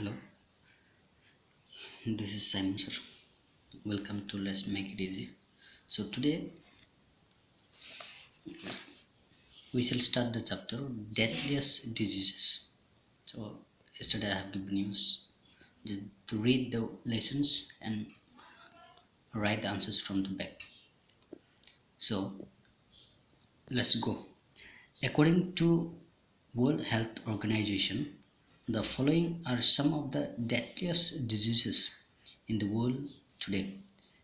Hello, this is Simon sir. Welcome to Let's Make It Easy. So today we shall start the chapter Deadliest Diseases. So yesterday I have given you to read the lessons and write the answers from the back. So let's go. According to World Health Organization, the following are some of the deadliest diseases in the world today.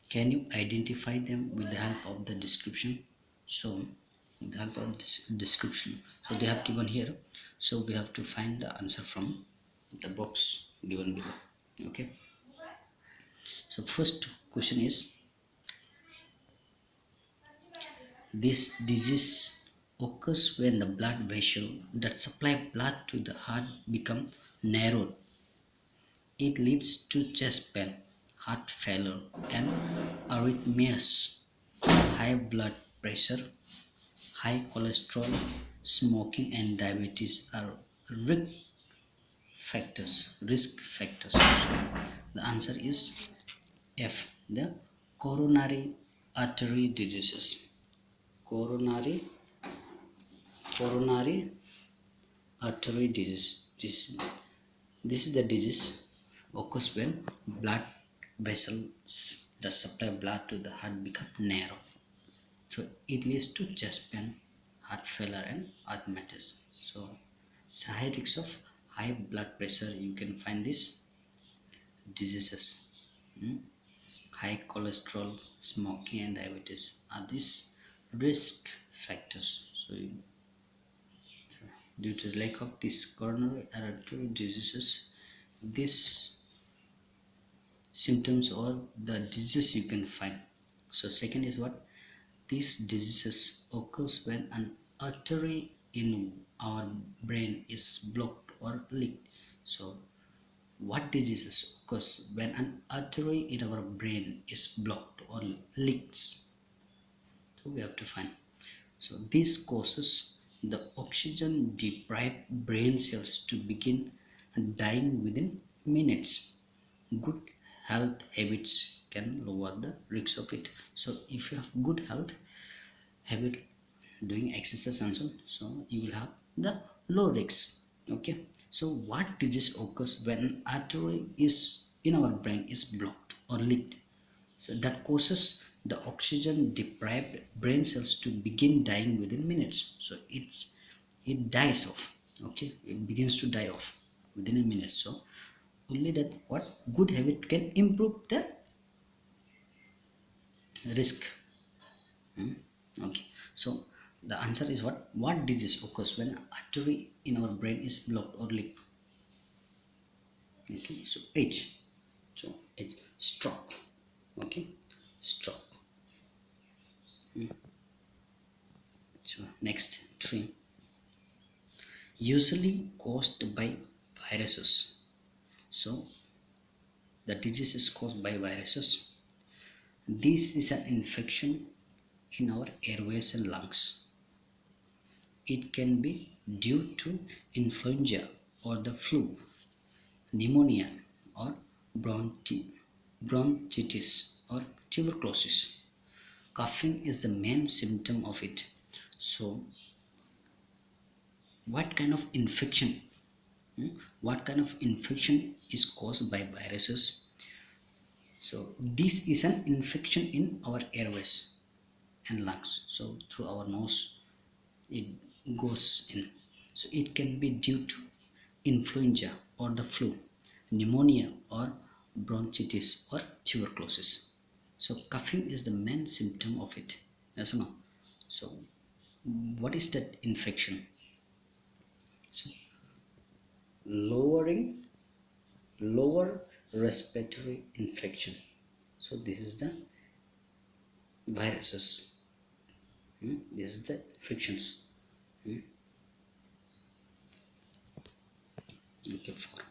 Can you identify them with the help of the description? So, with the help of this description, so they have given here. So we have to find the answer from the box given below. Okay. So first question is: this disease occurs when the blood vessel that supply blood to the heart become narrowed. It leads to chest pain, heart failure, and arrhythmias. High blood pressure, high cholesterol, smoking, and diabetes are risk Risk factors. So the answer is F. The coronary artery diseases. Coronary coronary artery disease. This is the disease occurs when blood vessels that supply blood to the heart become narrow. So it leads to chest pain, heart failure, and arthritis. So it's a high risk of high blood pressure. You can find these diseases. Hmm? High cholesterol, smoking, and diabetes are these risk factors. So due to the lack of these coronary artery diseases, these symptoms or the diseases you can find. So second is what? These diseases occurs when an artery in our brain is blocked or leaked. So what diseases occurs when an artery in our brain is blocked or leaks? So we have to find. So this causes the oxygen deprived brain cells to begin dying within minutes. Good health habits can lower the risk of it. So if you have good health habit, doing exercise and so you will have the low risk. Okay, so what disease occurs when an artery is in our brain is blocked or leaked? So that causes the oxygen deprived brain cells to begin dying within minutes. So it dies off. Okay, it begins to die off within a minute. So only that what good habit can improve the risk. Okay, so the answer is what? What disease occurs when artery in our brain is blocked or leaked? Okay, so H. So it's stroke. Okay, stroke. So next three. Usually caused by viruses. So the disease is caused by viruses. This is an infection in our airways and lungs. It can be due to influenza or the flu, pneumonia, or bronchitis or tuberculosis. Coughing is the main symptom of it. So what kind of infection? What kind of infection is caused by viruses? So this is an infection in our airways and lungs. So through our nose it goes in. So it can be due to influenza or the flu, pneumonia or bronchitis or tuberculosis. So coughing is the main symptom of it. Yes or no? So what is that infection? So lower respiratory infection. So this is the viruses. This is the infections. Okay, four.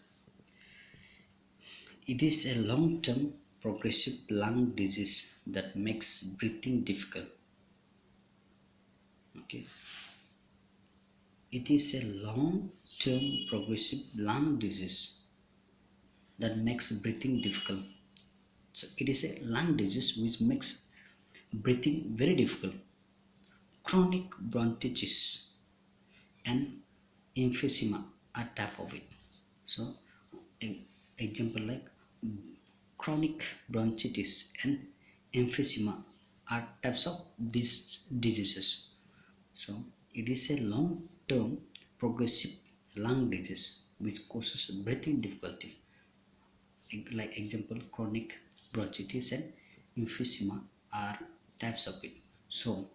It is a long-term progressive lung disease that makes breathing difficult. Okay. It is a long-term progressive lung disease that makes breathing difficult. So it is a lung disease which makes breathing very difficult. Chronic bronchitis and emphysema are type of it. So example like chronic bronchitis and emphysema are types of these diseases. So it is a long-term progressive lung disease which causes breathing difficulty. Like example, chronic bronchitis and emphysema are types of it. So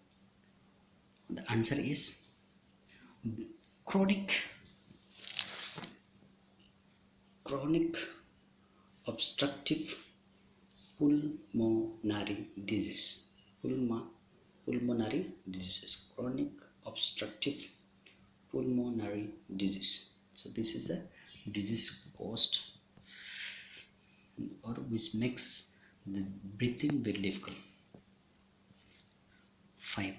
the answer is chronic chronic obstructive pulmonary disease. Pulmonary diseases. Chronic obstructive pulmonary disease. So this is the disease caused or which makes the breathing very difficult. 5.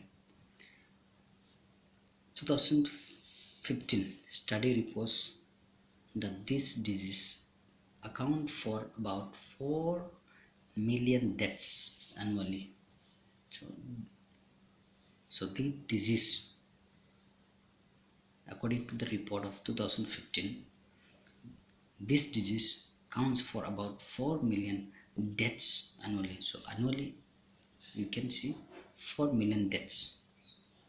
2015 study reports that this disease account for about 4 million deaths annually. So the disease, according to the report of 2015, this disease counts for about 4 million deaths annually. So annually you can see 4 million deaths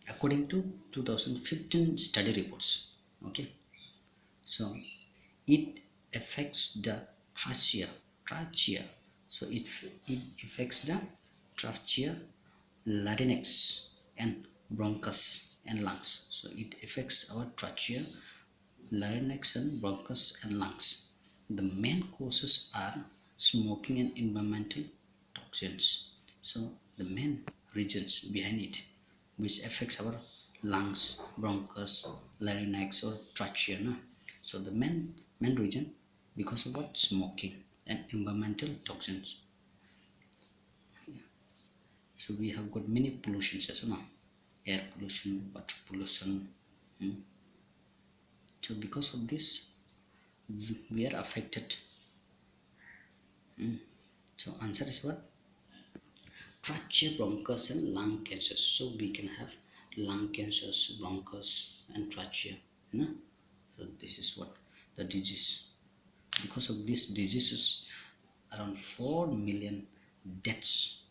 according to 2015 study reports. Okay, so it affects the trachea. So it affects the trachea, larynx and bronchus and lungs. So it affects our trachea, larynx and bronchus and lungs. The main causes are smoking and environmental toxins. So the main regions behind it which affects our lungs, bronchus, larynx or trachea. No? So the main region because of what? Smoking and environmental toxins. So we have got many pollutions as well. Air pollution, water pollution. So because of this, we are affected. So answer is what? Trachea, bronchus and lung cancers. So we can have lung cancers, bronchus and trachea. No? So this is what the disease. Because of these diseases, around 4 million deaths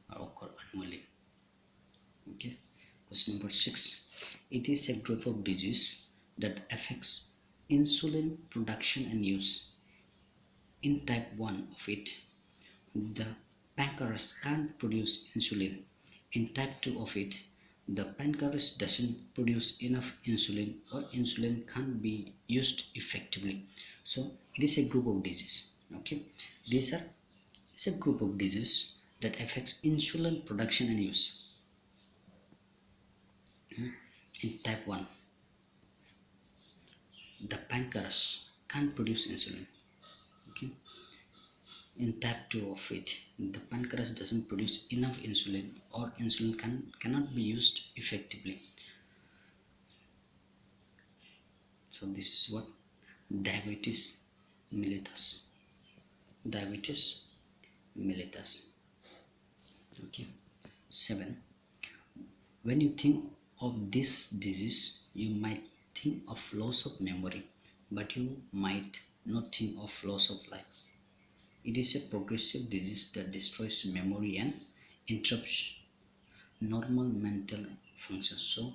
occur annually. Okay. Question number 6. It is a group of disease that affects insulin production and use. In type 1 of it, the pancreas can't produce insulin. In type 2 of it, the pancreas doesn't produce enough insulin or insulin can't be used effectively. So it is a group of disease. Okay, it's a group of disease that affects insulin production and use. In type 1, the pancreas can't produce insulin. Okay, in type 2 of it, the pancreas doesn't produce enough insulin or insulin cannot be used effectively. So this is what? Diabetes mellitus. Diabetes mellitus. Okay. 7. When you think of this disease, you might think of loss of memory, but you might not think of loss of life. It is a progressive disease that destroys memory and interrupts normal mental functions. So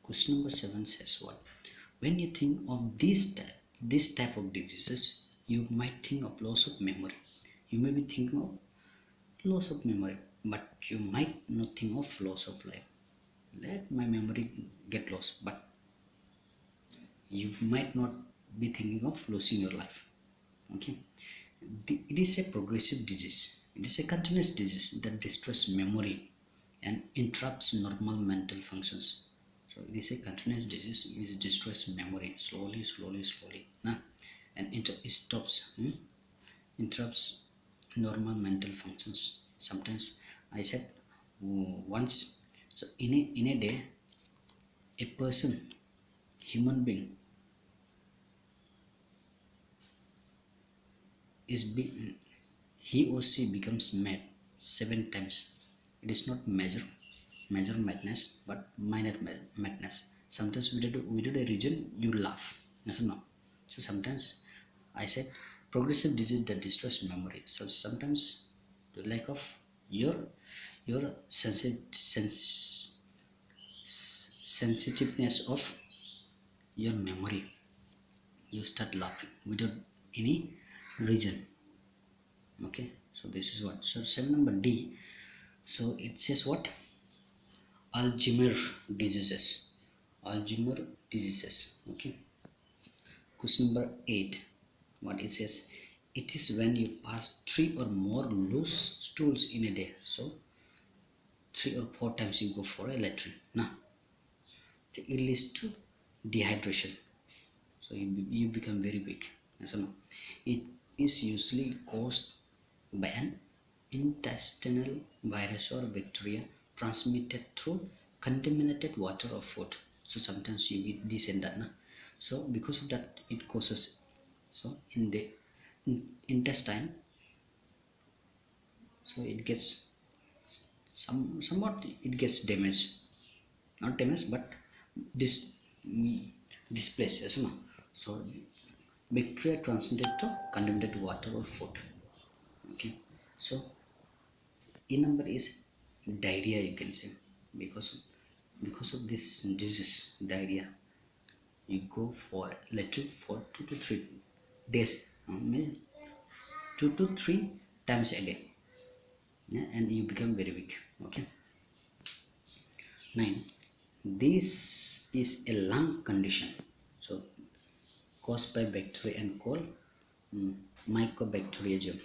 question number 7 says what? When you think of this type of diseases, you might think of loss of memory. You may be thinking of loss of memory, but you might not think of loss of life. Let my memory get lost, but you might not be thinking of losing your life. Okay, it is a progressive disease. It is a continuous disease that destroys memory and interrupts normal mental functions. So it is a continuous disease which destroys memory slowly, and it stops, interrupts normal mental functions. Sometimes I said once. So in a day, a person, human being, is he or she becomes mad 7 times. It is not major madness but minor madness. Sometimes we did a region you laugh, yes or no? So sometimes I said progressive disease that destroys memory. So sometimes the lack of your sensitiveness of your memory, you start laughing without any reason. Okay, so this is what. So 7 number D. So it says what? Alzheimer diseases. Alzheimer diseases. Okay. Question number 8. What it says? It is when you pass 3 or more loose stools in a day. So 3 or 4 times you go for a latrine. Now it leads to dehydration. So you become very weak. Yes or no? It is usually caused by an intestinal virus or bacteria transmitted through contaminated water or food. So sometimes you eat this and that. Na? So because of that it causes, so in the intestine, so it gets somewhat it gets damaged, not damaged but this displaced, yes or no? So bacteria transmitted to contaminated water or food. Okay, so E number is diarrhea, you can say. Because of this disease, diarrhea, you go for lateral for 2 to 3 days, 2 to 3 times a day, yeah, and you become very weak. Okay. 9. This is a lung condition, so caused by bacteria and called mm, mycobacterium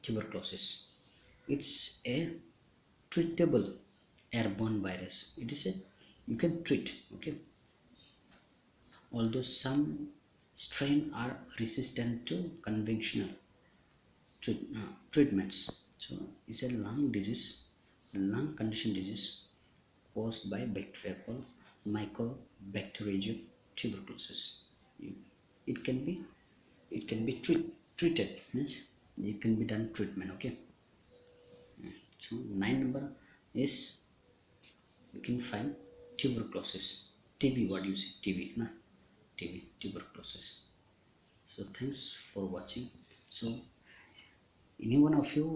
tuberculosis. It's a treatable airborne virus. It is a, you can treat. Okay, although some strain are resistant to conventional treatments. So it's a lung disease, lung condition disease caused by bacteria called mycobacterium tuberculosis. You- It can be treated, means it can be done treatment. Okay. So 9 number is, you can find tuberculosis. TB, what do you say? TB, na? TB, tuberculosis. So thanks for watching. So any one of you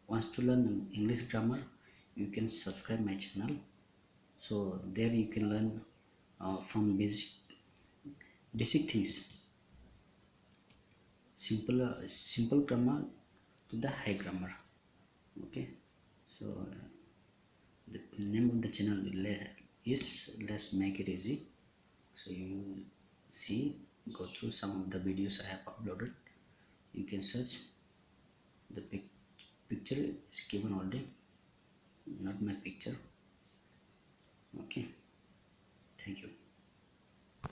wants to learn English grammar, you can subscribe my channel. So there you can learn from basic things, simple grammar to the high grammar. Okay. So the name of the channel is Let's Make It Easy. So you see, go through some of the videos I have uploaded. You can search. The picture is given already, not my picture. Okay, thank you.